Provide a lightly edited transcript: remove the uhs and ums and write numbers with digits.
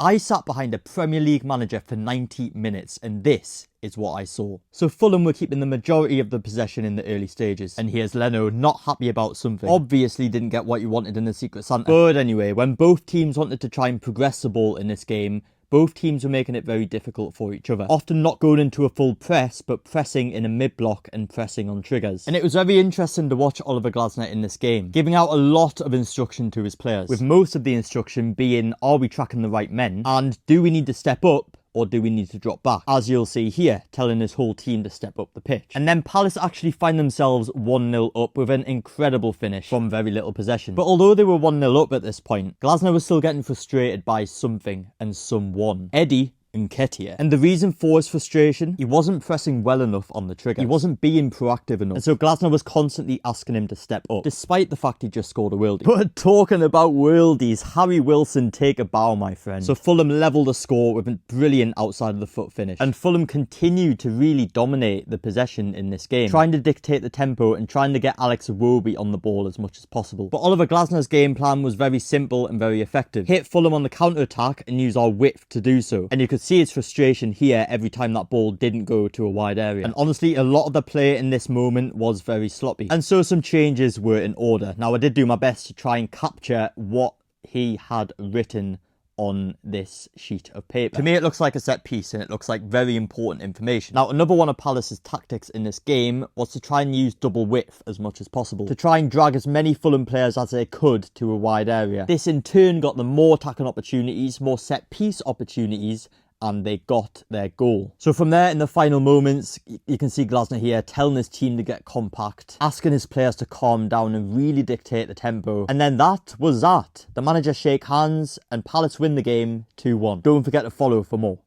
I sat behind a Premier League manager for 90 minutes and this is what I saw. So Fulham were keeping the majority of the possession in the early stages. And here's Leno not happy about something. Obviously didn't get what he wanted in the Secret Santa. But anyway, when both teams wanted to try and progress the ball in this game, both teams were making it very difficult for each other. Often not going into a full press, but pressing in a mid-block and pressing on triggers. And it was very interesting to watch Oliver Glasner in this game, giving out a lot of instruction to his players, with most of the instruction being, are we tracking the right men? And do we need to step up? Or do we need to drop back? As you'll see here, telling his whole team to step up the pitch. And then Palace actually find themselves 1-0 up with an incredible finish from very little possession. But although they were 1-0 up at this point, Glasner was still getting frustrated by something and someone. Eddie Nketiah. And the reason for his frustration, he wasn't pressing well enough on the trigger. He wasn't being proactive enough. And so Glasner was constantly asking him to step up, despite the fact he just scored a worldie. But talking about worldies, Harry Wilson, take a bow, my friend. So Fulham levelled the score with a brilliant outside of the foot finish. And Fulham continued to really dominate the possession in this game, trying to dictate the tempo and trying to get Alex Iwobi on the ball as much as possible. But Oliver Glasner's game plan was very simple and very effective. Hit Fulham on the counter-attack and use our width to do so. And you could see his frustration here every time that ball didn't go to a wide area. And honestly, a lot of the play in this moment was very sloppy. And so some changes were in order. Now, I did do my best to try and capture what he had written on this sheet of paper. To me, it looks like a set piece and it looks like very important information. Now, another one of Palace's tactics in this game was to try and use double width as much as possible, to try and drag as many Fulham players as they could to a wide area. This in turn got them more attacking opportunities, more set piece opportunities, and they got their goal. So from there, in the final moments, you can see Glasner here telling his team to get compact, asking his players to calm down and really dictate the tempo. And then that was that. The manager shake hands and Palace win the game 2-1. Don't forget to follow for more.